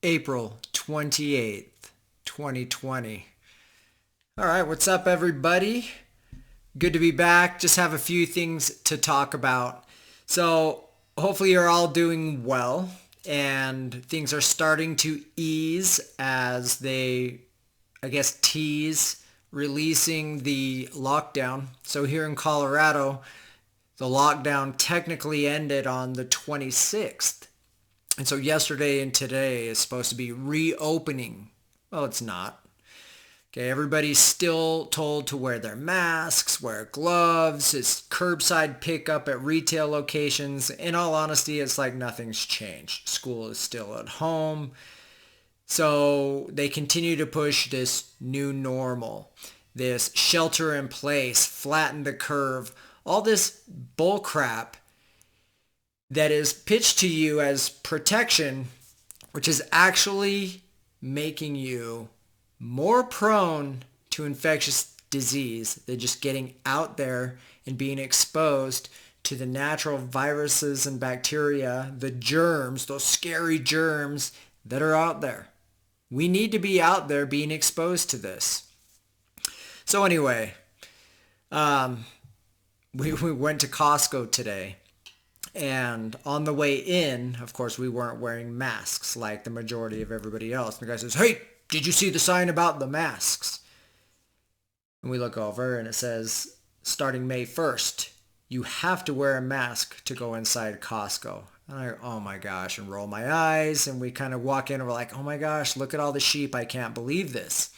April 28th, 2020. All right, what's up, everybody? Good to be back. Just have a few things to talk about. So, hopefully, you're all doing well and things are starting to ease as they, tease releasing the lockdown. So, here in Colorado, the lockdown technically ended on the 26th. And so yesterday and today is supposed to be reopening. Well, it's not. Okay, everybody's still told to wear their masks, wear gloves. It's curbside pickup at retail locations. In all honesty, it's like nothing's changed. School is still at home. So they continue to push this new normal, this shelter in place, flatten the curve, all this bull crap that is pitched to you as protection, which is actually making you more prone to infectious disease than just getting out there and being exposed to the natural viruses and bacteria, the germs, those scary germs that are out there. We need to be out there being exposed to this. So anyway, we went to Costco today. And on the way in, of course, we weren't wearing masks like the majority of everybody else. And the guy says, "Hey, did you see the sign about the masks?" And we look over and it says, starting May 1st, you have to wear a mask to go inside Costco. And I, oh my gosh, and roll my eyes. And we kind of walk in and we're like, oh my gosh, look at all the sheep. I can't believe this.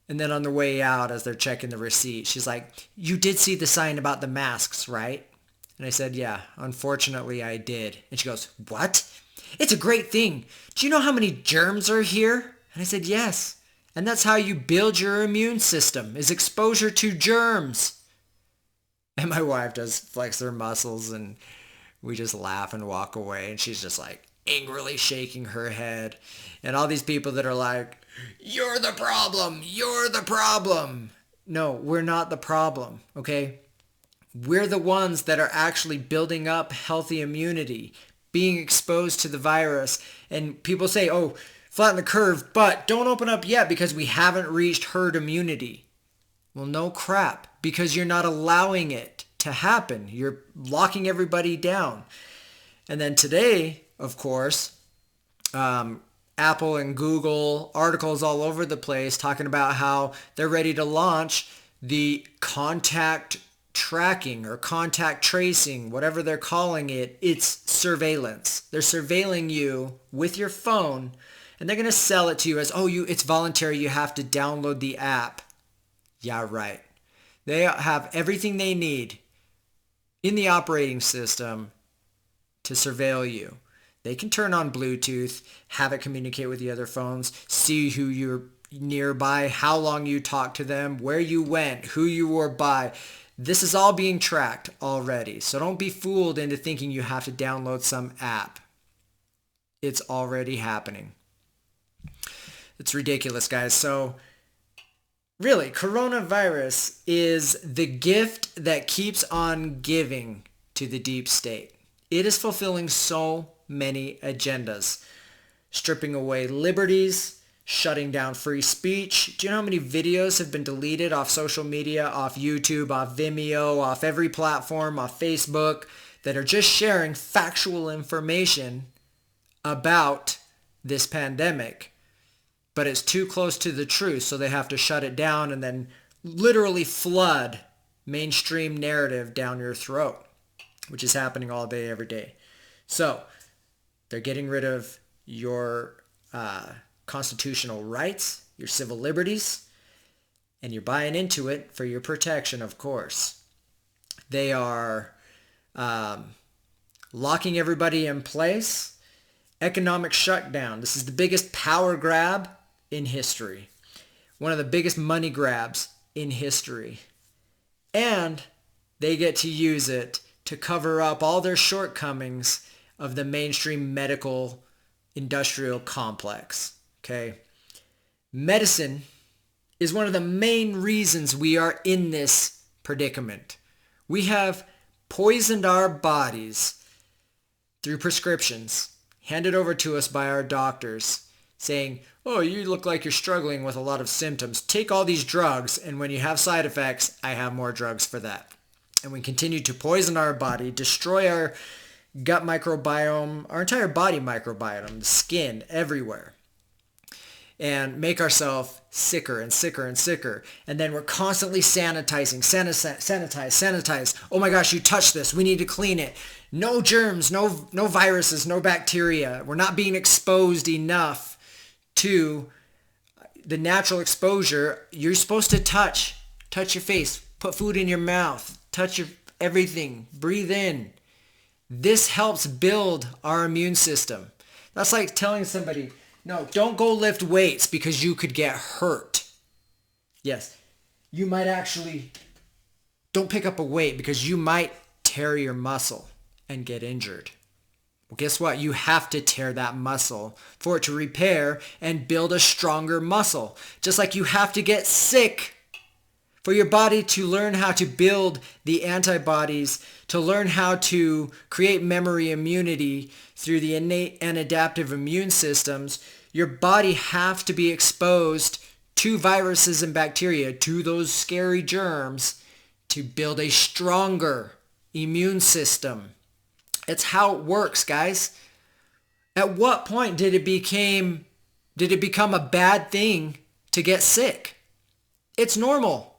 And then on the way out, as they're checking the receipt, she's like, "You did see the sign about the masks, right?" And I said, "Yeah, unfortunately I did." And she goes, "What? It's a great thing. Do you know how many germs are here?" And I said, "Yes. And that's how you build your immune system, is exposure to germs." And my wife does flex her muscles and we just laugh and walk away. And she's just like angrily shaking her head. And all these people that are like, "You're the problem. You're the problem." No, we're not the problem, okay? We're the ones that are actually building up healthy immunity, being exposed to the virus. And people say, oh, flatten the curve, but don't open up yet because we haven't reached herd immunity. Well, no crap, because you're not allowing it to happen. You're locking everybody down. And then today, of course, Apple and Google, articles all over the place talking about how they're ready to launch the contact tracking or contact tracing, whatever they're calling it. It's surveillance. They're surveilling you with your phone and they're going to sell it to you as, it's voluntary. You have to download the app. Yeah, right. They have everything they need in the operating system to surveil you. They can turn on Bluetooth, have it communicate with the other phones, see who you're nearby, how long you talked to them, where you went, who you were by. This is all being tracked already. So don't be fooled into thinking you have to download some app. It's already happening. It's ridiculous, guys. So really, coronavirus is the gift that keeps on giving to the deep state. It is fulfilling so many agendas, stripping away liberties, shutting down free speech. Do you know how many videos have been deleted off social media, off YouTube, off Vimeo, off every platform, off Facebook, that are just sharing factual information about this pandemic, but it's too close to the truth, so they have to shut it down and then literally flood mainstream narrative down your throat, which is happening all day, every day. So they're getting rid of your constitutional rights, your civil liberties, and you're buying into it for your protection, of course. They are locking everybody in place. Economic shutdown. This is the biggest power grab in history. One of the biggest money grabs in history. And they get to use it to cover up all their shortcomings of the mainstream medical industrial complex. Okay? Medicine is one of the main reasons we are in this predicament. We have poisoned our bodies through prescriptions, handed over to us by our doctors saying, oh, you look like you're struggling with a lot of symptoms. Take all these drugs, and when you have side effects, I have more drugs for that. And we continue to poison our body, destroy our gut microbiome, our entire body microbiome, the skin, everywhere, and make ourselves sicker and sicker and sicker. And then we're constantly sanitize. Oh my gosh, you touched this. We need to clean it. No germs, no viruses, no bacteria. We're not being exposed enough to the natural exposure. You're supposed to touch your face, put food in your mouth, touch your everything, breathe in. This helps build our immune system. That's like telling somebody, no, don't go lift weights because you could get hurt. Yes, you might actually, don't pick up a weight because you might tear your muscle and get injured. Well, guess what? You have to tear that muscle for it to repair and build a stronger muscle. Just like you have to get sick for your body to learn how to build the antibodies, to learn how to create memory immunity through the innate and adaptive immune systems. Your body has to be exposed to viruses and bacteria, to those scary germs, to build a stronger immune system. It's how it works, guys. At what point did it become a bad thing to get sick? It's normal.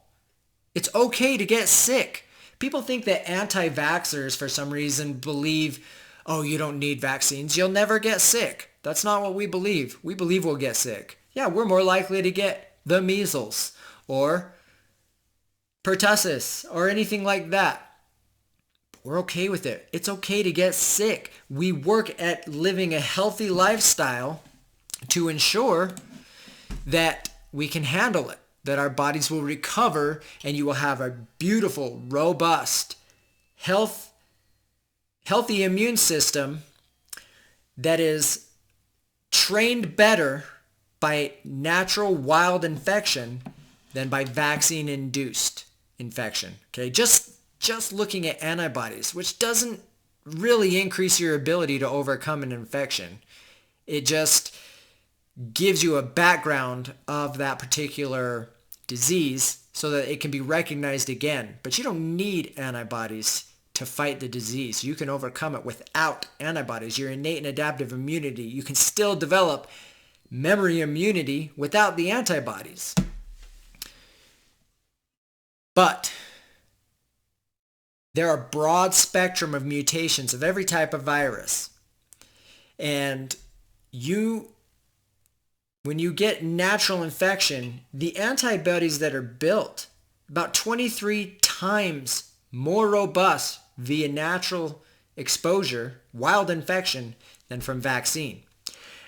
It's okay to get sick. People think that anti-vaxxers, for some reason, believe, oh, you don't need vaccines. You'll never get sick. That's not what we believe. We believe we'll get sick. Yeah, we're more likely to get the measles or pertussis or anything like that. But we're okay with it. It's okay to get sick. We work at living a healthy lifestyle to ensure that we can handle it, that our bodies will recover, and you will have a beautiful, robust, healthy immune system that is trained better by natural wild infection than by vaccine-induced infection. Okay, just looking at antibodies, which doesn't really increase your ability to overcome an infection. It just gives you a background of that particular disease so that it can be recognized again. But you don't need antibodies to fight the disease. You can overcome it without antibodies. Your innate and adaptive immunity, you can still develop memory immunity without the antibodies. But there are a broad spectrum of mutations of every type of virus. And when you get natural infection, the antibodies that are built about 23 times more robust via natural exposure, wild infection, than from vaccine.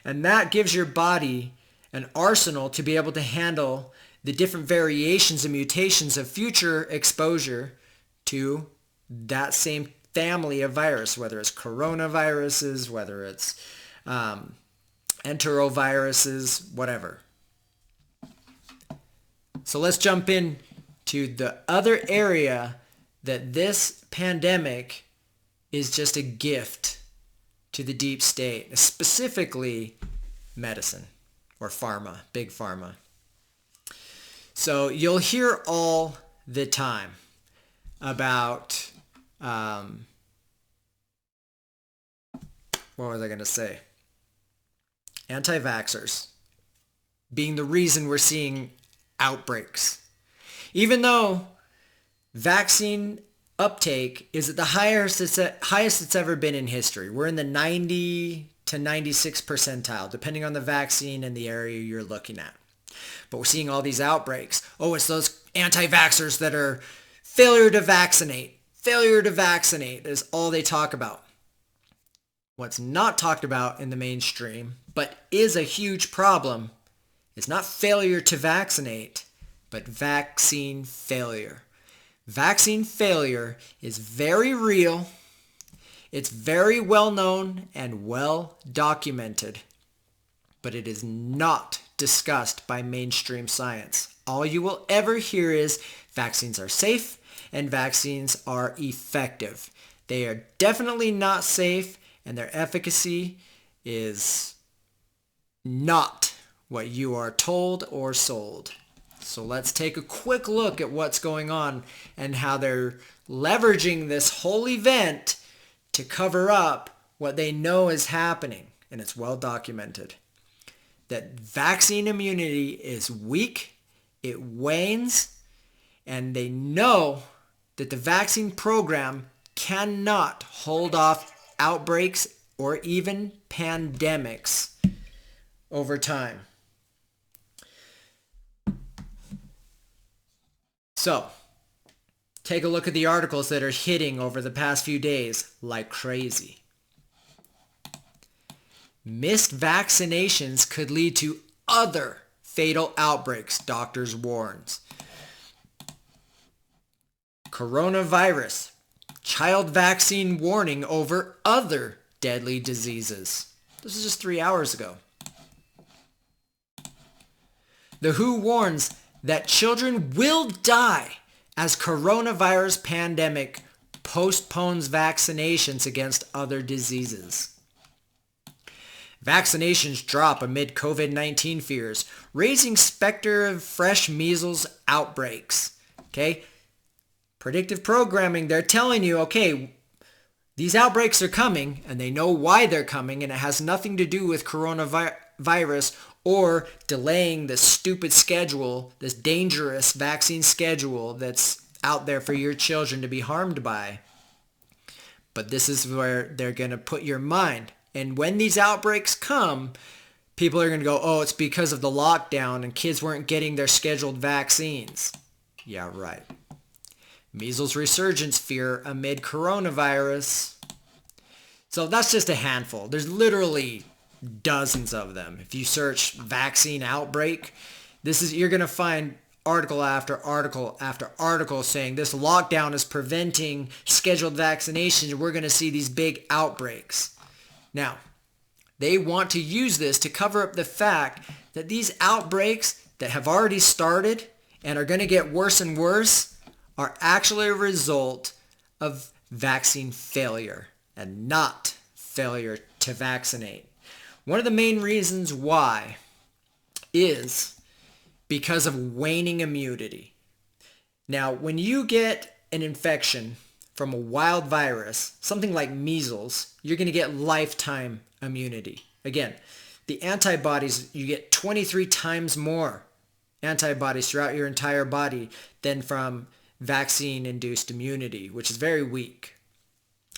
And that gives your body an arsenal to be able to handle the different variations and mutations of future exposure to that same family of virus, whether it's coronaviruses, whether it's enteroviruses, whatever. So let's jump in to the other area that this pandemic is just a gift to the deep state, specifically medicine or pharma, big pharma. So you'll hear all the time about, what was I going to say? Anti-vaxxers being the reason we're seeing outbreaks. Even though vaccine uptake is at the highest it's ever been in history. We're in the 90 to 96 percentile, depending on the vaccine and the area you're looking at. But we're seeing all these outbreaks. Oh, it's those anti-vaxxers that are failure to vaccinate. Failure to vaccinate is all they talk about. What's not talked about in the mainstream, but is a huge problem, is not failure to vaccinate, but vaccine failure. Vaccine failure is very real. It's very well known and well documented, but it is not discussed by mainstream science. All you will ever hear is vaccines are safe and vaccines are effective. They are definitely not safe, and their efficacy is not what you are told or sold. So let's take a quick look at what's going on and how they're leveraging this whole event to cover up what they know is happening. And it's well documented that vaccine immunity is weak, it wanes, and they know that the vaccine program cannot hold off outbreaks or even pandemics over time. So, take a look at the articles that are hitting over the past few days like crazy. Missed vaccinations could lead to other fatal outbreaks, doctors warns. Coronavirus, child vaccine warning over other deadly diseases. This is just 3 hours ago. The WHO warns that children will die as coronavirus pandemic postpones vaccinations against other diseases. Vaccinations drop amid COVID-19 fears, raising specter of fresh measles outbreaks. Okay? Predictive programming, they're telling you, okay, these outbreaks are coming, and they know why they're coming, and it has nothing to do with coronavirus or delaying this stupid schedule, this dangerous vaccine schedule that's out there for your children to be harmed by. But this is where they're going to put your mind. And when these outbreaks come, people are going to go, oh, it's because of the lockdown and kids weren't getting their scheduled vaccines. Yeah, right. Measles resurgence fear amid coronavirus. So that's just a handful. There's literally dozens of them. If you search vaccine outbreak, you're going to find article after article after article saying this lockdown is preventing scheduled vaccinations and we're going to see these big outbreaks. Now, they want to use this to cover up the fact that these outbreaks that have already started and are going to get worse and worse are actually a result of vaccine failure and not failure to vaccinate. One of the main reasons why is because of waning immunity. Now, when you get an infection from a wild virus, something like measles, you're going to get lifetime immunity. Again, the antibodies, you get 23 times more antibodies throughout your entire body than from vaccine-induced immunity, which is very weak.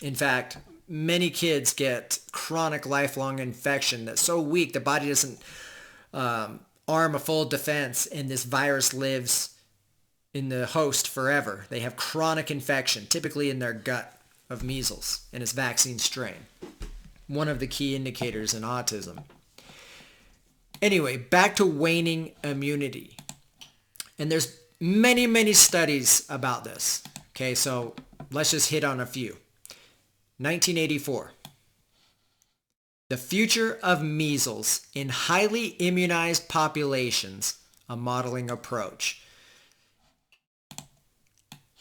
In fact, many kids get chronic lifelong infection that's so weak the body doesn't arm a full defense, and this virus lives in the host forever. They have chronic infection, typically in their gut, of measles and its vaccine strain. One of the key indicators in autism. Anyway, back to waning immunity. And there's many, many studies about this. Okay, so let's just hit on a few. 1984. The future of measles in highly immunized populations, a modeling approach.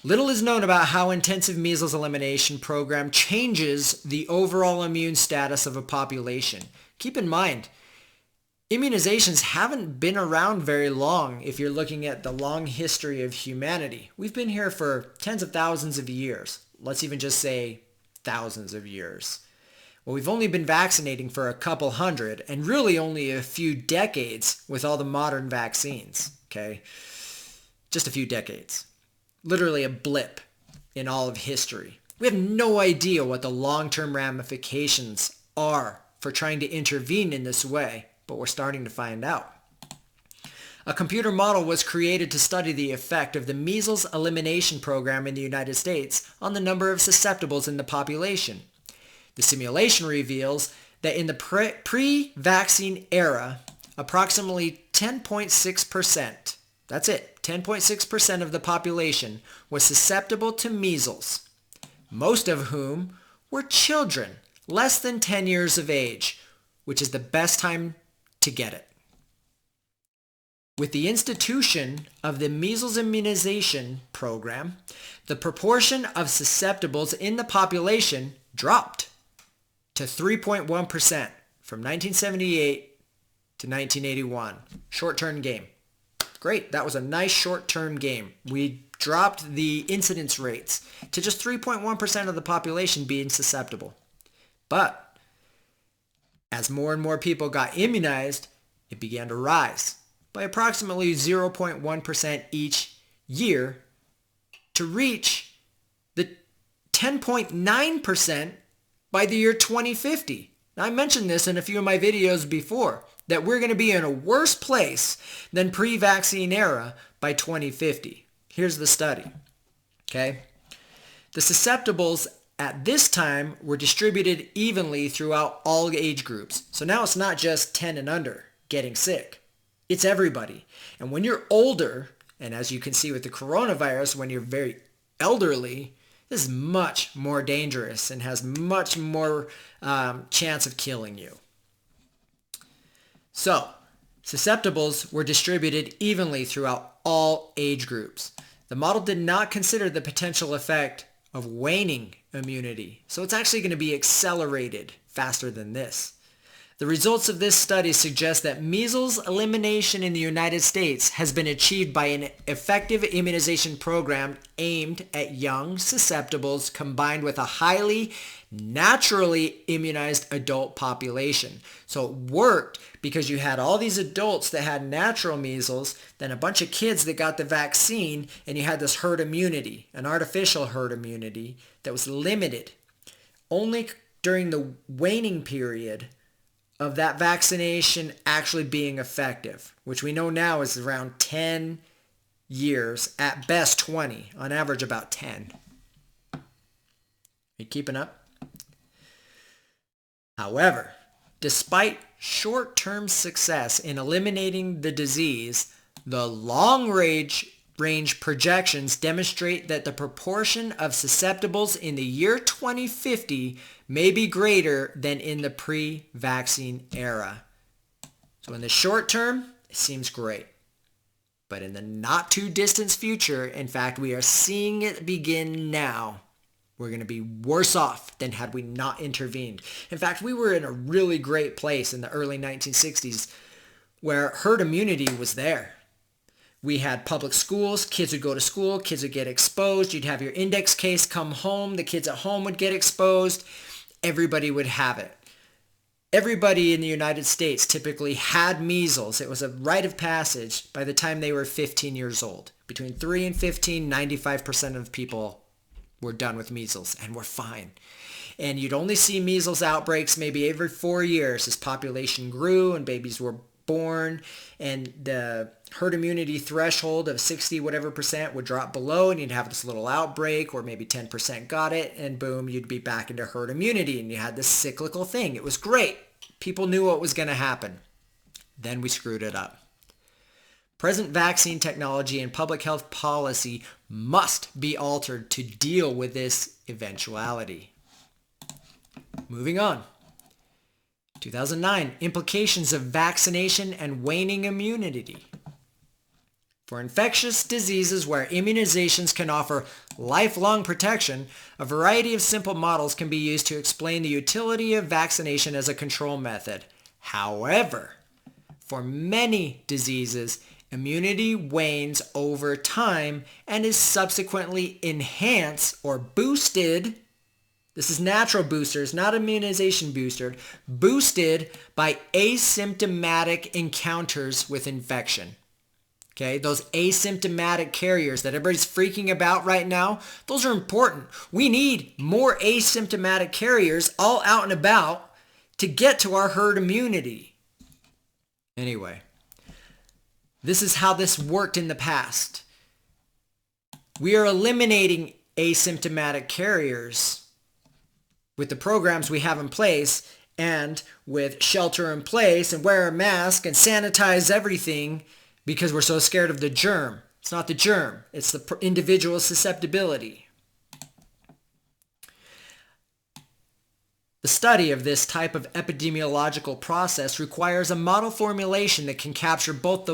Little is known about how intensive measles elimination program changes the overall immune status of a population. Keep in mind, immunizations haven't been around very long if you're looking at the long history of humanity. We've been here for tens of thousands of years. Let's even just say thousands of years. Well, we've only been vaccinating for a couple hundred and really only a few decades with all the modern vaccines, okay? Just a few decades. Literally a blip in all of history. We have no idea what the long-term ramifications are for trying to intervene in this way, but we're starting to find out. A computer model was created to study the effect of the measles elimination program in the United States on the number of susceptibles in the population. The simulation reveals that in the pre-vaccine era, approximately 10.6%, that's it, 10.6% of the population was susceptible to measles, most of whom were children less than 10 years of age, which is the best time to get it. With the institution of the measles immunization program, the proportion of susceptibles in the population dropped to 3.1% from 1978 to 1981. Short-term game. Great. That was a nice short-term game. We dropped the incidence rates to just 3.1% of the population being susceptible. But as more and more people got immunized, it began to rise by approximately 0.1% each year to reach the 10.9% by the year 2050. Now, I mentioned this in a few of my videos before, that we're going to be in a worse place than pre-vaccine era by 2050. Here's the study. Okay? The susceptibles at this time were distributed evenly throughout all age groups. So now it's not just 10 and under getting sick. It's everybody. And when you're older, and as you can see with the coronavirus, when you're very elderly, this is much more dangerous and has much more chance of killing you. So, susceptibles were distributed evenly throughout all age groups. The model did not consider the potential effect of waning immunity. So it's actually going to be accelerated faster than this. The results of this study suggest that measles elimination in the United States has been achieved by an effective immunization program aimed at young susceptibles combined with a highly naturally immunized adult population. So it worked because you had all these adults that had natural measles, then a bunch of kids that got the vaccine, and you had this herd immunity, an artificial herd immunity that was limited. Only during the waning period of that vaccination actually being effective, which we know now is around 10 years, at best 20, on average about 10. Are you keeping up? However, despite short-term success in eliminating the disease, the long-range projections demonstrate that the proportion of susceptibles in the year 2050 may be greater than in the pre-vaccine era. So in the short term, it seems great. But in the not too distant future, in fact, we are seeing it begin now. We're going to be worse off than had we not intervened. In fact, we were in a really great place in the early 1960s where herd immunity was there. We had public schools, kids would go to school, kids would get exposed, you'd have your index case come home, the kids at home would get exposed, everybody would have it. Everybody in the United States typically had measles. It was a rite of passage by the time they were 15 years old. Between 3 and 15, 95% of people were done with measles and were fine. And you'd only see measles outbreaks maybe every 4 years as population grew and babies were born, and the herd immunity threshold of 60 whatever percent would drop below, and you'd have this little outbreak, or maybe 10% got it, and boom, you'd be back into herd immunity, and you had this cyclical thing. It was great. People knew what was going to happen. Then we screwed it up. Present vaccine technology and public health policy must be altered to deal with this eventuality. Moving on. 2009, implications of vaccination and waning immunity. For infectious diseases where immunizations can offer lifelong protection, a variety of simple models can be used to explain the utility of vaccination as a control method. However, for many diseases, immunity wanes over time and is subsequently enhanced or boosted. This is natural boosters, not immunization boosted by asymptomatic encounters with infection. Okay, those asymptomatic carriers that everybody's freaking about right now, those are important. We need more asymptomatic carriers all out and about to get to our herd immunity. Anyway, this is how this worked in the past. We are eliminating asymptomatic carriers with the programs we have in place, and with shelter in place and wear a mask and sanitize everything because we're so scared of the germ. It's not the germ, it's the individual susceptibility. The study of this type of epidemiological process requires a model formulation that can capture both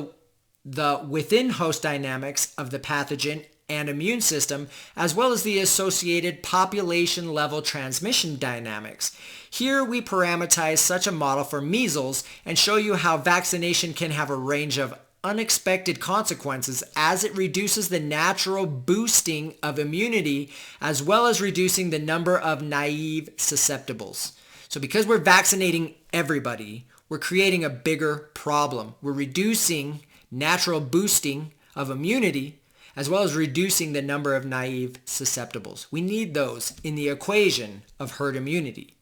the within host dynamics of the pathogen and immune system, as well as the associated population-level transmission dynamics. Here we parameterize such a model for measles and show you how vaccination can have a range of unexpected consequences as it reduces the natural boosting of immunity as well as reducing the number of naive susceptibles. So because we're vaccinating everybody, we're creating a bigger problem. We're reducing natural boosting of immunity as well as reducing the number of naive susceptibles. We need those in the equation of herd immunity.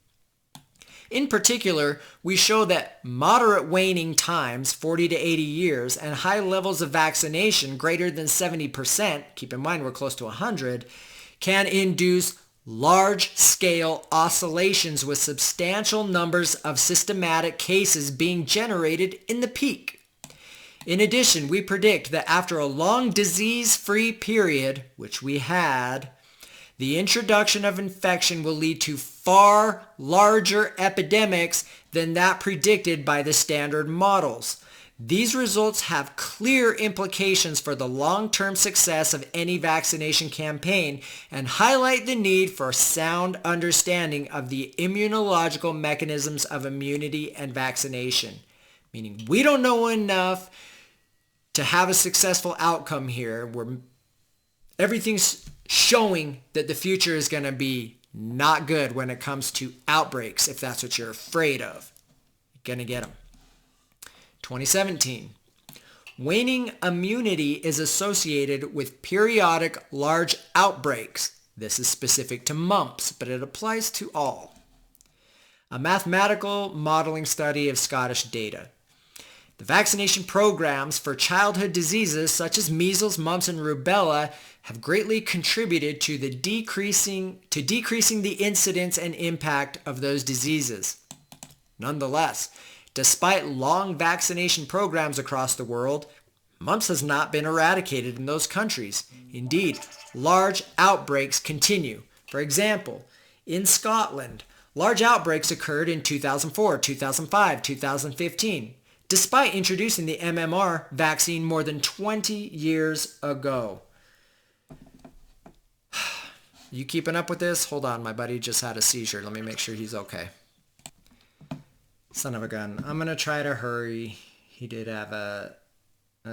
In particular, we show that moderate waning times, 40 to 80 years, and high levels of vaccination, greater than 70%, keep in mind we're close to 100, can induce large-scale oscillations with substantial numbers of systematic cases being generated in the peak. In addition, we predict that after a long disease-free period, which we had, the introduction of infection will lead to far larger epidemics than that predicted by the standard models. These results have clear implications for the long-term success of any vaccination campaign and highlight the need for sound understanding of the immunological mechanisms of immunity and vaccination. Meaning we don't know enough to have a successful outcome here. Everything's showing that the future is going to be not good when it comes to outbreaks, if that's what you're afraid of. You're going to get them. 2017. Waning immunity is associated with periodic large outbreaks. This is specific to mumps, but it applies to all. A mathematical modeling study of Scottish data. The vaccination programs for childhood diseases such as measles, mumps, and rubella have greatly contributed to decreasing the incidence and impact of those diseases. Nonetheless, despite long vaccination programs across the world, mumps has not been eradicated in those countries. Indeed, large outbreaks continue. For example, in Scotland, large outbreaks occurred in 2004, 2005, 2015. Despite introducing the MMR vaccine more than 20 years ago. You keeping up with this? Hold on, my buddy just had a seizure. Let me make sure he's okay. Son of a gun. I'm going to try to hurry. He did have a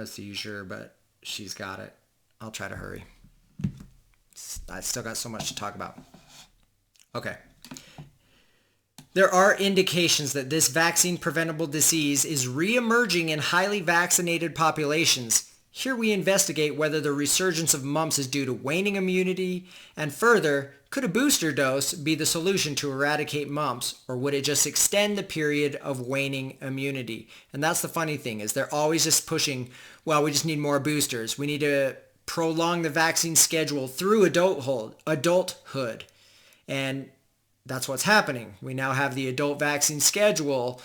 seizure, but she's got it. I'll try to hurry. I still got so much to talk about. Okay. There are indications that this vaccine-preventable disease is re-emerging in highly vaccinated populations. Here we investigate whether the resurgence of mumps is due to waning immunity, and further, could a booster dose be the solution to eradicate mumps, or would it just extend the period of waning immunity? And that's the funny thing, is they're always just pushing, well, we just need more boosters. We need to prolong the vaccine schedule through adulthood. And that's what's happening. We now have the adult vaccine schedule.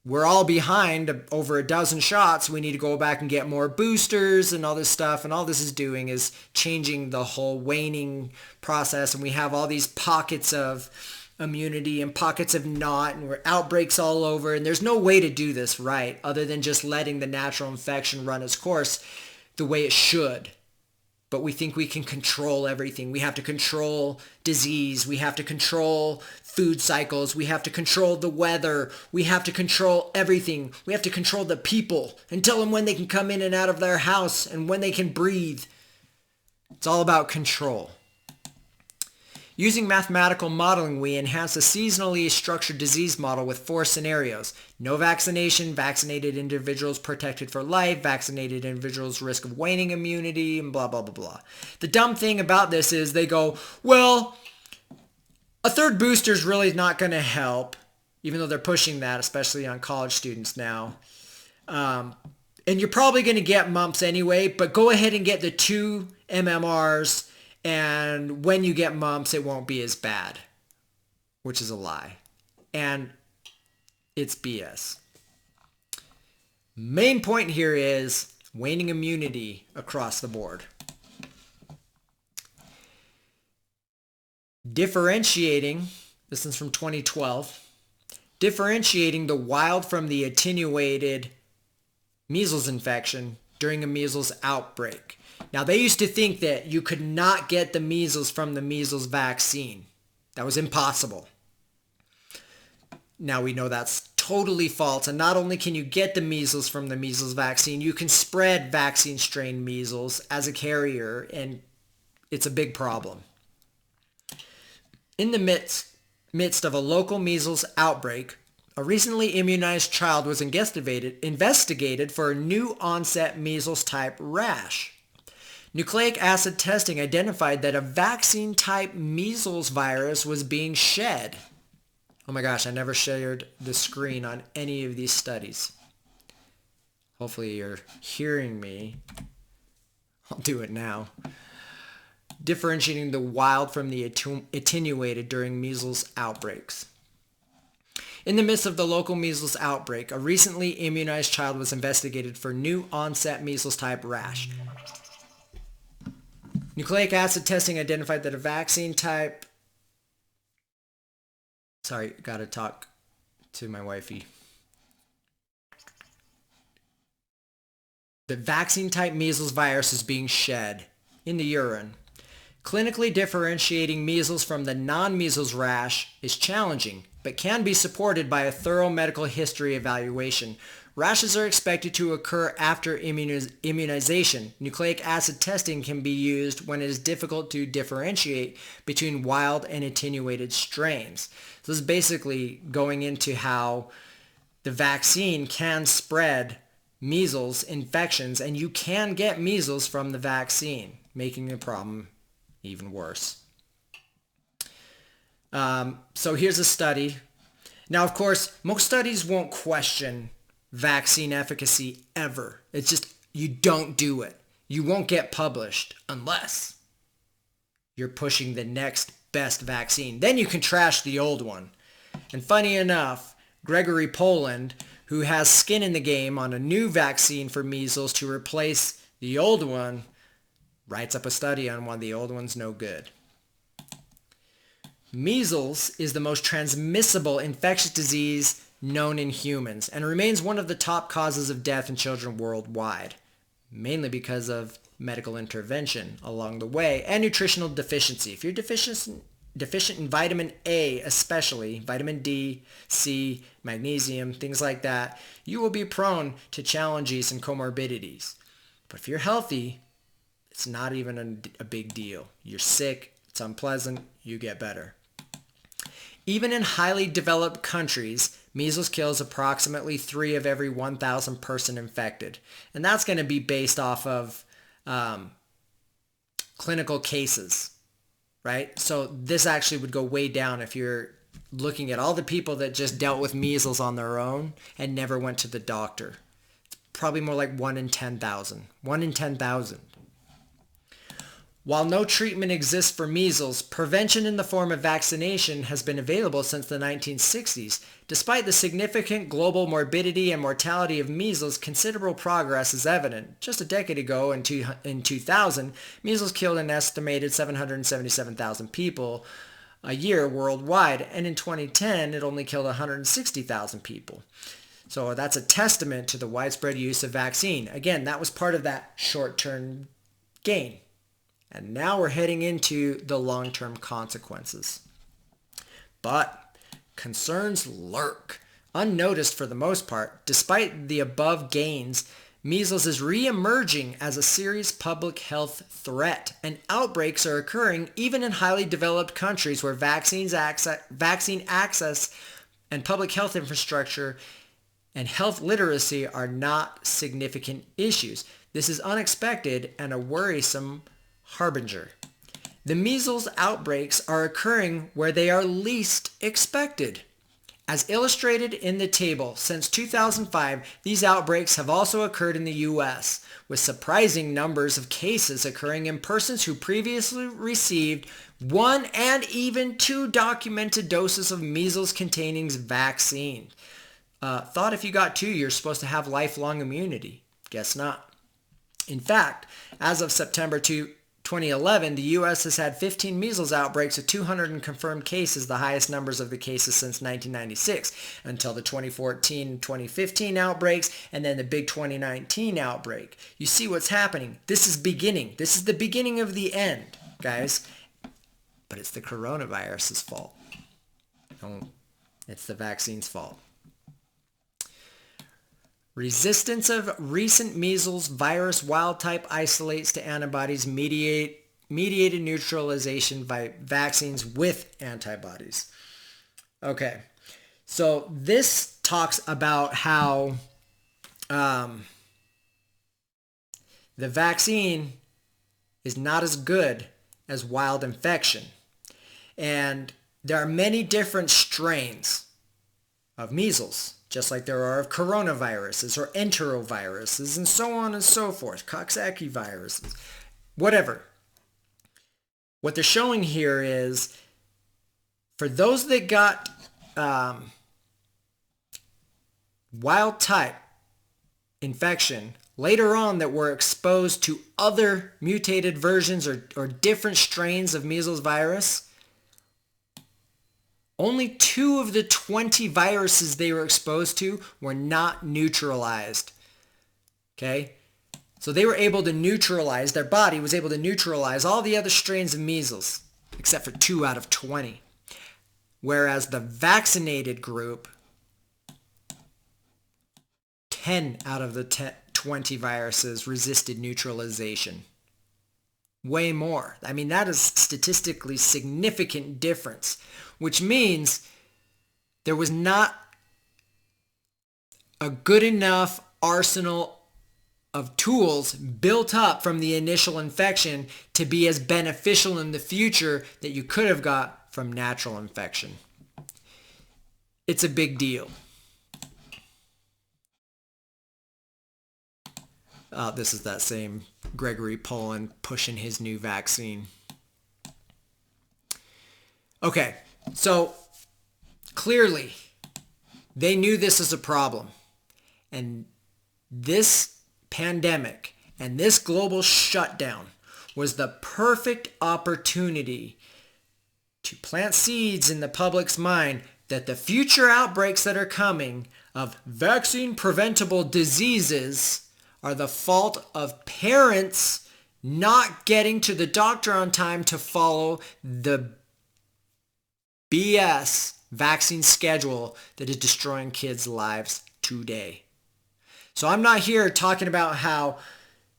We're all behind over a dozen shots. We need to go back and get more boosters and all this stuff. And all this is doing is changing the whole waning process. And we have all these pockets of immunity and pockets of not, and we're outbreaks all over. And there's no way to do this right other than just letting the natural infection run its course the way it should. But we think we can control everything. We have to control disease. We have to control food cycles. We have to control the weather. We have to control everything. We have to control the people and tell them when they can come in and out of their house and when they can breathe. It's all about control. Using mathematical modeling, we enhance a seasonally structured disease model with 4 scenarios. No vaccination, vaccinated individuals protected for life, vaccinated individuals risk of waning immunity, and blah, blah, blah, blah. The dumb thing about this is they go, well, a third booster is really not going to help, even though they're pushing that, especially on college students now. And you're probably going to get mumps anyway, but go ahead and get the 2 MMRs. And when you get mumps, it won't be as bad, which is a lie. And it's BS. Main point here is waning immunity across the board. Differentiating, this is from 2012, differentiating the wild from the attenuated measles infection during a measles outbreak. Now, they used to think that you could not get the measles from the measles vaccine. That was impossible. Now we know that's totally false. And not only can you get the measles from the measles vaccine, you can spread vaccine strain measles as a carrier, and it's a big problem. In the midst of a local measles outbreak, a recently immunized child was investigated for a new onset measles type rash. Nucleic acid testing identified that a vaccine type measles virus was being shed. Oh my gosh, I never shared the screen on any of these studies. Hopefully you're hearing me. I'll do it now. Differentiating the wild from the attenuated during measles outbreaks. In the midst of the local measles outbreak, a recently immunized child was investigated for new onset measles type rash. Nucleic acid testing identified that a vaccine type... Sorry, gotta talk to my wifey. The vaccine type measles virus is being shed in the urine. Clinically differentiating measles from the non-measles rash is challenging, but can be supported by a thorough medical history evaluation. Rashes are expected to occur after immunization. Nucleic acid testing can be used when it is difficult to differentiate between wild and attenuated strains. So this is basically going into how the vaccine can spread measles infections, and you can get measles from the vaccine, making the problem even worse. So here's a study. Now, of course, most studies won't question vaccine efficacy ever. It's just, you don't do it. You won't get published unless you're pushing the next best vaccine. Then you can trash the old one. And funny enough, Gregory Poland, who has skin in the game on a new vaccine for measles to replace the old one, writes up a study on why the old one's no good. Measles is the most transmissible infectious disease known in humans and remains one of the top causes of death in children worldwide, mainly because of medical intervention along the way and nutritional deficiency. If you're deficient in vitamin A, especially vitamin D, C, magnesium, things like that, you will be prone to challenges and comorbidities. But if you're healthy, it's not even a big deal. You're sick, it's unpleasant, you get better. Even in highly developed countries, measles kills approximately 3 of every 1,000 person infected. And that's going to be based off of clinical cases, right? So this actually would go way down if you're looking at all the people that just dealt with measles on their own and never went to the doctor. It's probably more like 1 in 10,000. 1 in 10,000. While no treatment exists for measles, prevention in the form of vaccination has been available since the 1960s. Despite the significant global morbidity and mortality of measles, considerable progress is evident. Just a decade ago, in 2000, measles killed an estimated 777,000 people a year worldwide, and in 2010, it only killed 160,000 people. So that's a testament to the widespread use of vaccine. Again, that was part of that short-term gain. And now we're heading into the long-term consequences. But concerns lurk. Unnoticed for the most part, despite the above gains, measles is re-emerging as a serious public health threat, and outbreaks are occurring even in highly developed countries where vaccine access and public health infrastructure and health literacy are not significant issues. This is unexpected and a worrisome harbinger. The measles outbreaks are occurring where they are least expected. As illustrated in the table, since 2005, these outbreaks have also occurred in the U.S., with surprising numbers of cases occurring in persons who previously received 1 and even 2 documented doses of measles-containing vaccine. Thought if you got 2, you're supposed to have lifelong immunity. Guess not. In fact, as of September 2020, 2011, the U.S. has had 15 measles outbreaks with 200 confirmed cases, the highest numbers of the cases since 1996, until the 2014-2015 outbreaks, and then the big 2019 outbreak. You see what's happening. This is beginning. This is the beginning of the end, guys. But it's the coronavirus's fault. No, it's the vaccine's fault. Resistance of recent measles virus wild-type isolates to antibodies mediated neutralization by vaccines with antibodies. Okay, so this talks about how the vaccine is not as good as wild infection. And there are many different strains of measles, just like there are of coronaviruses or enteroviruses and so on and so forth, Coxsackie viruses, whatever. What they're showing here is for those that got wild type infection later on that were exposed to other mutated versions or different strains of measles virus, only 2 of the 20 viruses they were exposed to were not neutralized. Okay? So they were able to neutralize, their body was able to neutralize all the other strains of measles, except for 2 out of 20. Whereas the vaccinated group, 10 out of the 20 viruses resisted neutralization. Way more. I mean, that is statistically significant difference, which means there was not a good enough arsenal of tools built up from the initial infection to be as beneficial in the future that you could have got from natural infection. It's a big deal. This is that same Gregory Poland pushing his new vaccine. Okay, so clearly they knew this is a problem. And this pandemic and this global shutdown was the perfect opportunity to plant seeds in the public's mind that the future outbreaks that are coming of vaccine preventable diseases are the fault of parents not getting to the doctor on time to follow the BS vaccine schedule that is destroying kids' lives today. So I'm not here talking about how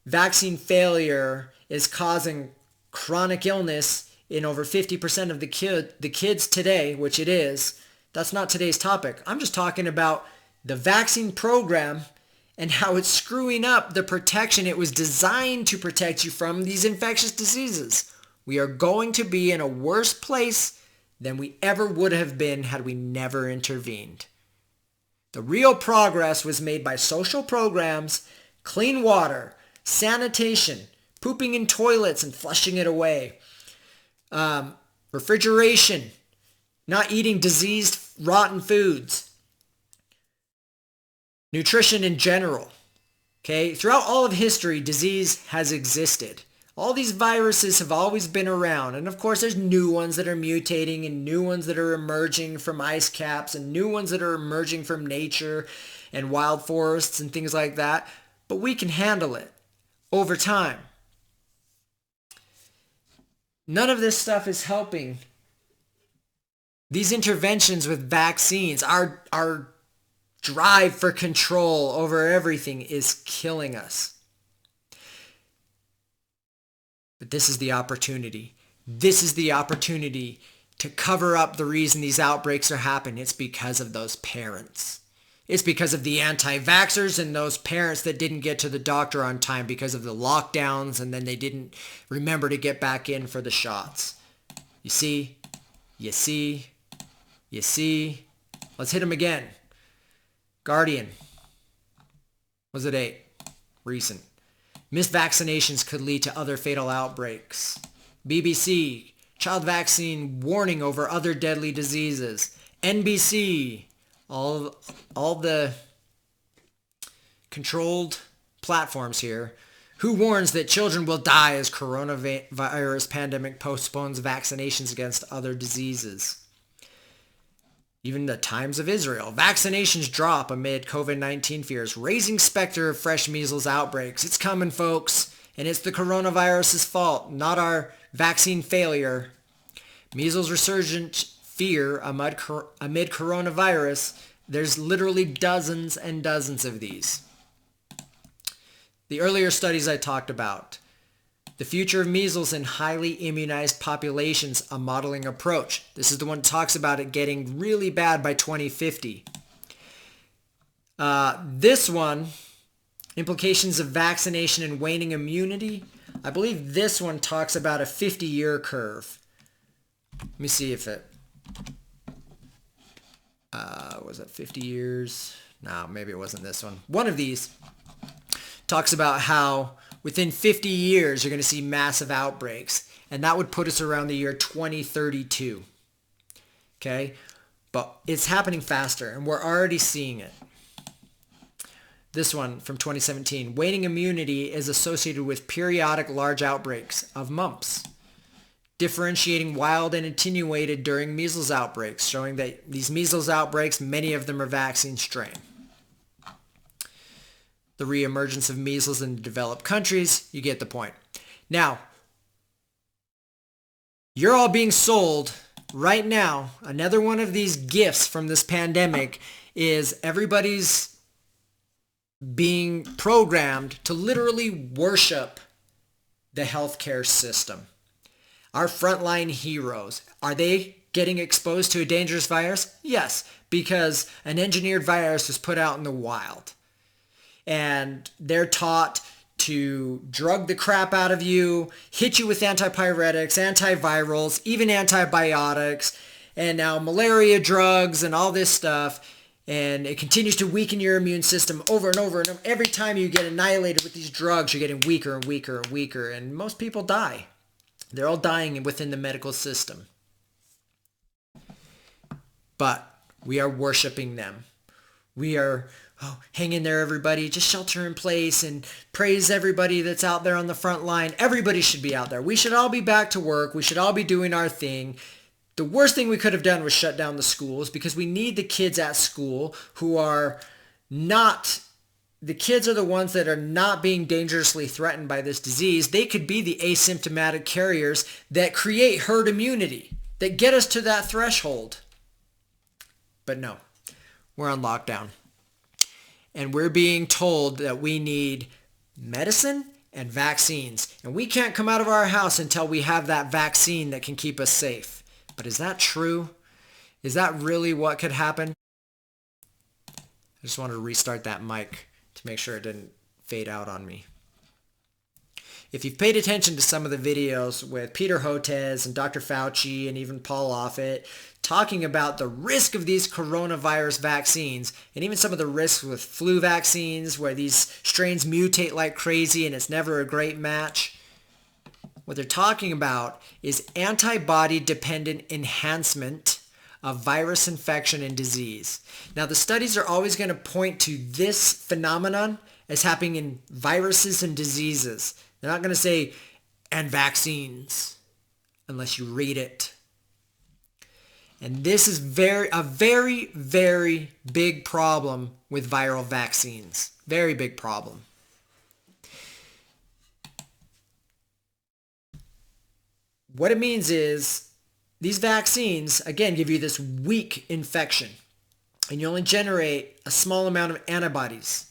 vaccine failure is causing chronic illness in over 50% of the kids today, which it is. That's not today's topic. I'm just talking about the vaccine program and how it's screwing up the protection it was designed to protect you from these infectious diseases. We are going to be in a worse place than we ever would have been had we never intervened. The real progress was made by social programs, clean water, sanitation, pooping in toilets and flushing it away, refrigeration, not eating diseased, rotten foods, nutrition in general. Okay, throughout all of history, disease has existed. All these viruses have always been around. And of course, there's new ones that are mutating and new ones that are emerging from ice caps and new ones that are emerging from nature and wild forests and things like that. But we can handle it over time. None of this stuff is helping. These interventions with vaccines, our drive for control over everything is killing us. But this is the opportunity. This is the opportunity to cover up the reason these outbreaks are happening. It's because of those parents. It's because of the anti-vaxxers and those parents that didn't get to the doctor on time because of the lockdowns and then they didn't remember to get back in for the shots. You see? You see? You see? Let's hit them again. Guardian. Was it 8? Recent. Missed vaccinations could lead to other fatal outbreaks. BBC. Child vaccine warning over other deadly diseases. NBC. All the controlled platforms here Who warns that children will die as coronavirus pandemic postpones vaccinations against other diseases? Even the Times of Israel. Vaccinations drop amid COVID-19 fears, raising specter of fresh measles outbreaks. It's coming, folks, and it's the coronavirus's fault, not our vaccine failure. Measles resurgent fear amid coronavirus. There's literally dozens and dozens of these. The earlier studies I talked about. The future of measles in highly immunized populations, a modeling approach. This is the one that talks about it getting really bad by 2050. This one, implications of vaccination and waning immunity. I believe this one talks about a 50-year curve. Let me see if it... was it 50 years? No, maybe it wasn't this one. One of these talks about how within 50 years, you're going to see massive outbreaks, and that would put us around the year 2032. Okay? But it's happening faster, and we're already seeing it. This one from 2017. Waning immunity is associated with periodic large outbreaks of mumps, differentiating wild and attenuated during measles outbreaks, showing that these measles outbreaks, many of them are vaccine strain. The reemergence of measles in developed countries, you get the point. Now, you're all being sold right now. Another one of these gifts from this pandemic is everybody's being programmed to literally worship the healthcare system. Our frontline heroes, are they getting exposed to a dangerous virus? Yes, because an engineered virus was put out in the wild. And they're taught to drug the crap out of you, hit you with antipyretics, antivirals, even antibiotics, and now malaria drugs and all this stuff. And it continues to weaken your immune system over and over. And every time you get annihilated with these drugs, you're getting weaker and weaker and weaker. And most people die. They're all dying within the medical system. But we are worshiping them. We are... hang in there, everybody. Just shelter in place and praise everybody that's out there on the front line. Everybody should be out there. We should all be back to work. We should all be doing our thing. The worst thing we could have done was shut down the schools because we need the kids at school who are not... The kids are the ones that are not being dangerously threatened by this disease. They could be the asymptomatic carriers that create herd immunity, that get us to that threshold. But no, we're on lockdown. And we're being told that we need medicine and vaccines. And we can't come out of our house until we have that vaccine that can keep us safe. But is that true? Is that really what could happen? I just wanted to restart that mic to make sure it didn't fade out on me. If you've paid attention to some of the videos with Peter Hotez and Dr. Fauci and even Paul Offit talking about the risk of these coronavirus vaccines and even some of the risks with flu vaccines where these strains mutate like crazy and it's never a great match, what they're talking about is antibody-dependent enhancement of virus infection and disease. Now, the studies are always going to point to this phenomenon as happening in viruses and diseases. They're not going to say, and vaccines, unless you read it. And this is a very, very big problem with viral vaccines. Very big problem. What it means is these vaccines, again, give you this weak infection. And you only generate a small amount of antibodies.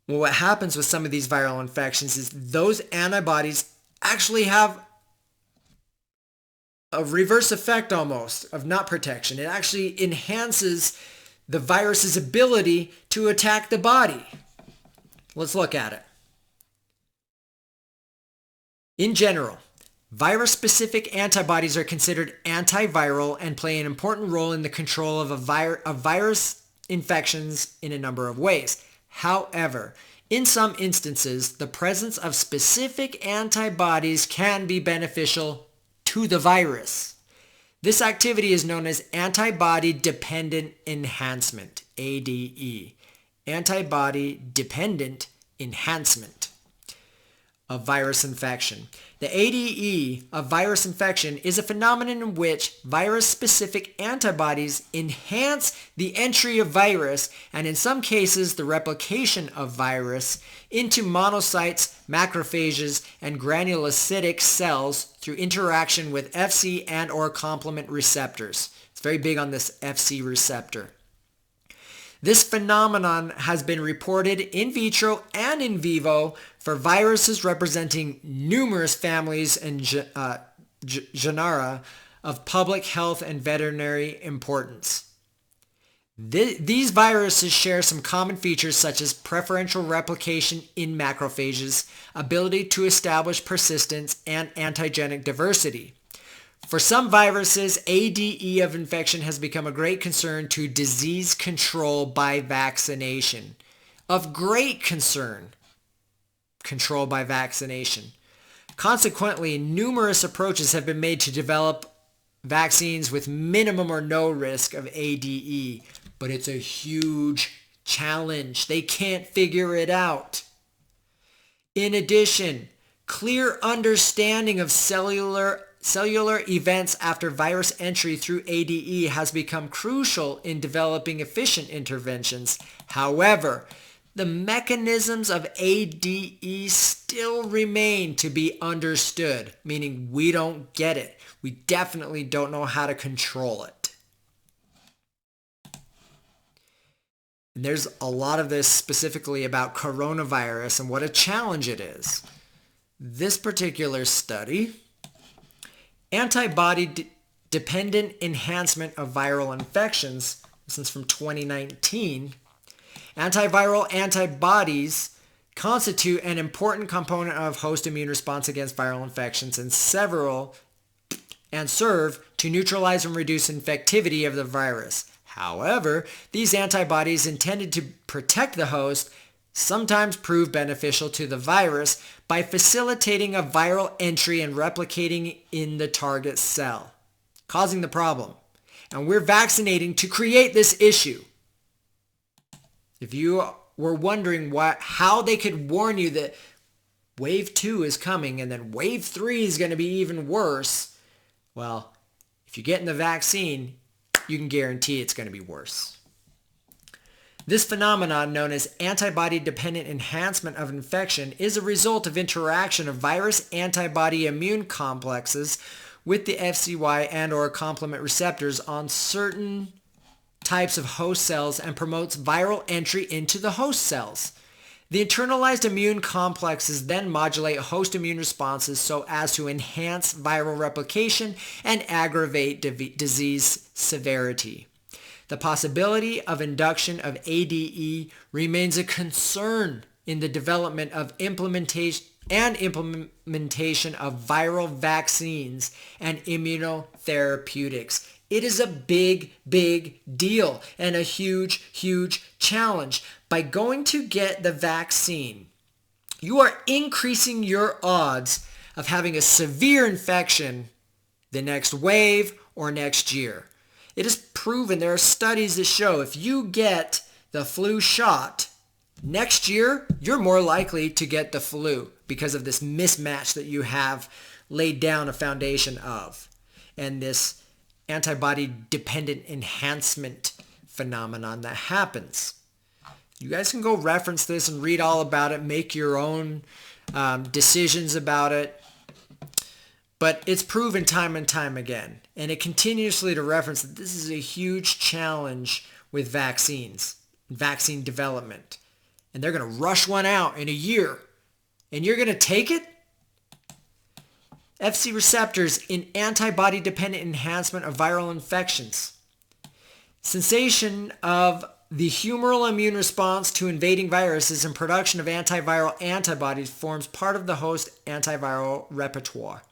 Well, what happens with some of these viral infections is those antibodies actually have a reverse effect almost of not protection. It actually enhances the virus's ability to attack the body. Let's look at it. In general, virus-specific antibodies are considered antiviral and play an important role in the control of virus infections in a number of ways. However, in some instances, the presence of specific antibodies can be beneficial to the virus. This activity is known as antibody-dependent enhancement, ADE, antibody-dependent enhancement. of virus infection. The ADE of virus infection is a phenomenon in which virus-specific antibodies enhance the entry of virus and in some cases the replication of virus into monocytes, macrophages, and granulocytic cells through interaction with Fc and or complement receptors. It's very big on this Fc receptor. This phenomenon has been reported in vitro and in vivo for viruses representing numerous families and genera of public health and veterinary importance. These viruses share some common features such as preferential replication in macrophages, ability to establish persistence, and antigenic diversity. For some viruses, ADE of infection has become a great concern to disease control by vaccination. Of great concern, control by vaccination. Consequently, numerous approaches have been made to develop vaccines with minimum or no risk of ADE, but it's a huge challenge. They can't figure it out. In addition, clear understanding of cellular events after virus entry through ADE has become crucial in developing efficient interventions. However, the mechanisms of ADE still remain to be understood, meaning we don't get it. We definitely don't know how to control it. And there's a lot of this specifically about coronavirus and what a challenge it is. This particular study, antibody-dependent enhancement of viral infections, this is from 2019. Antiviral antibodies constitute an important component of host immune response against viral infections and serve to neutralize and reduce infectivity of the virus. However, these antibodies intended to protect the host sometimes prove beneficial to the virus by facilitating a viral entry and replicating in the target cell, causing the problem. And we're vaccinating to create this issue. If you were wondering how they could warn you that wave 2 is coming and then wave 3 is going to be even worse, well, if you get in the vaccine, you can guarantee it's going to be worse. This phenomenon, known as antibody-dependent enhancement of infection, is a result of interaction of virus-antibody immune complexes with the FCY and or complement receptors on certain types of host cells and promotes viral entry into the host cells. The internalized immune complexes then modulate host immune responses so as to enhance viral replication and aggravate disease severity. The possibility of induction of ADE remains a concern in the development of implementation of viral vaccines and immunotherapeutics. It is a big, big deal and a huge, huge challenge. By going to get the vaccine, you are increasing your odds of having a severe infection the next wave or next year. It is proven, there are studies that show if you get the flu shot, next year you're more likely to get the flu because of this mismatch that you have laid down a foundation of. And this antibody-dependent enhancement phenomenon that happens. You guys can go reference this and read all about it, make your own decisions about it. But it's proven time and time again. And it continuously to reference that this is a huge challenge with vaccines, vaccine development. And they're going to rush one out in a year. And you're going to take it? Fc receptors in antibody-dependent enhancement of viral infections. Sensation of the humoral immune response to invading viruses and production of antiviral antibodies forms part of the host antiviral repertoire.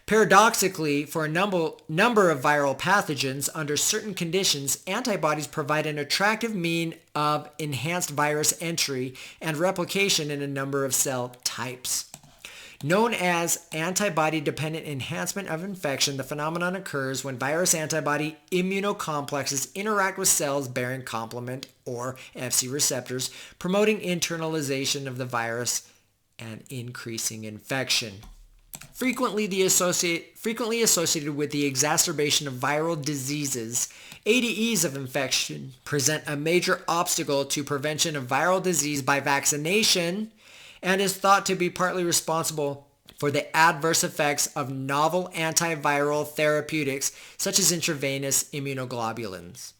Paradoxically, for a number of viral pathogens, under certain conditions, antibodies provide an attractive mean of enhanced virus entry and replication in a number of cell types. Known as antibody-dependent enhancement of infection, the phenomenon occurs when virus-antibody immunocomplexes interact with cells bearing complement or Fc receptors, promoting internalization of the virus and increasing infection. Frequently associated with the exacerbation of viral diseases, ADEs of infection present a major obstacle to prevention of viral disease by vaccination and is thought to be partly responsible for the adverse effects of novel antiviral therapeutics such as intravenous immunoglobulins.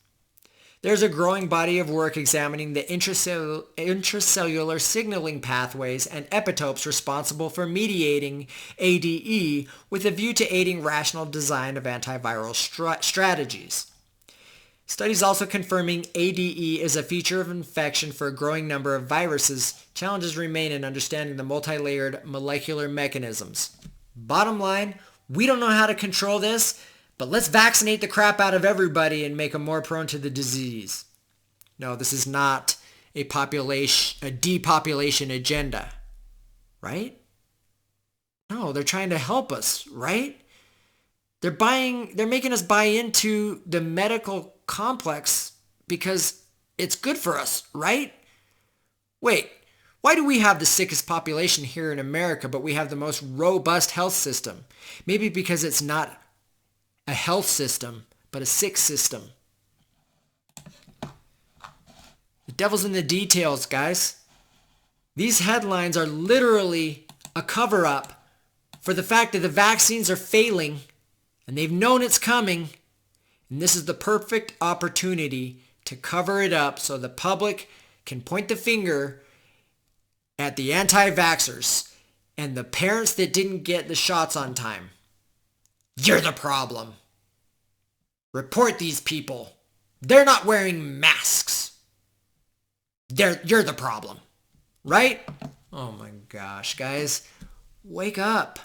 There's a growing body of work examining the intracellular signaling pathways and epitopes responsible for mediating ADE with a view to aiding rational design of antiviral strategies. Studies also confirming ADE is a feature of infection for a growing number of viruses. Challenges remain in understanding the multi-layered molecular mechanisms. Bottom line, we don't know how to control this, but let's vaccinate the crap out of everybody and make them more prone to the disease. No, this is not a depopulation agenda, right? No, they're trying to help us, right? They're making us buy into the medical complex because it's good for us, right? Wait, why do we have the sickest population here in America, but we have the most robust health system? Maybe because it's not a health system, but a sick system. The devil's in the details, guys. These headlines are literally a cover-up for the fact that the vaccines are failing, and they've known it's coming, and this is the perfect opportunity to cover it up so the public can point the finger at the anti-vaxxers and the parents that didn't get the shots on time. You're the problem. Report these people. They're not wearing masks. You're the problem. Right? Oh my gosh, guys. Wake up.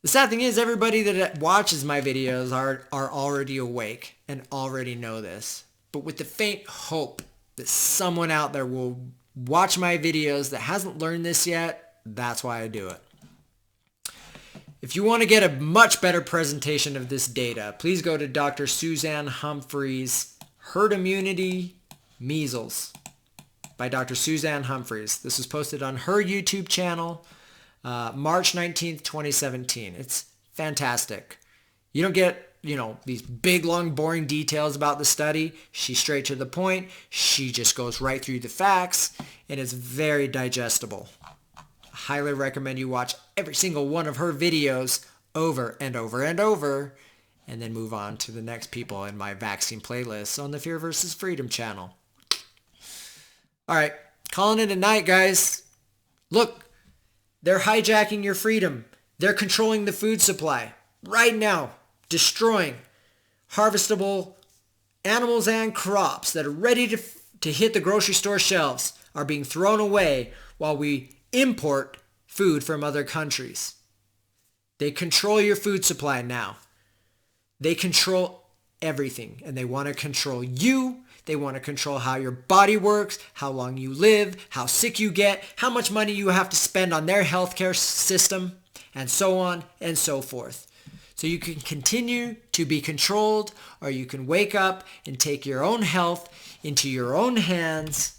The sad thing is everybody that watches my videos are already awake and already know this. But with the faint hope that someone out there will watch my videos that hasn't learned this yet, that's why I do it. If you want to get a much better presentation of this data, please go to Dr. Suzanne Humphries' Herd Immunity Measles by Dr. Suzanne Humphries. This was posted on her YouTube channel, March 19th, 2017. It's fantastic. You don't get, these big, long, boring details about the study. She's straight to the point. She just goes right through the facts, and it's very digestible. Highly recommend you watch every single one of her videos over and over and over, and then move on to the next people in my vaccine playlist on the Fear vs. Freedom channel. All right, calling it a night, guys. Look, they're hijacking your freedom. They're controlling the food supply right now, destroying harvestable animals and crops that are ready to hit the grocery store shelves are being thrown away while we import food from other countries. They control your food supply now. They control everything, and they want to control you. They want to control how your body works, how long you live, how sick you get, how much money you have to spend on their healthcare system, and so on and so forth. So you can continue to be controlled, or you can wake up and take your own health into your own hands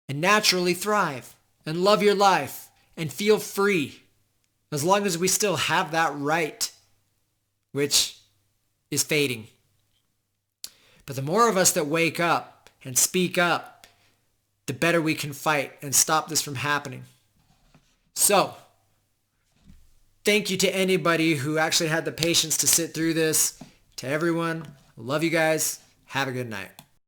and naturally thrive and love your life and feel free, as long as we still have that right, which is fading. But the more of us that wake up and speak up, the better we can fight and stop this from happening. So, thank you to anybody who actually had the patience to sit through this. To everyone, love you guys. Have a good night.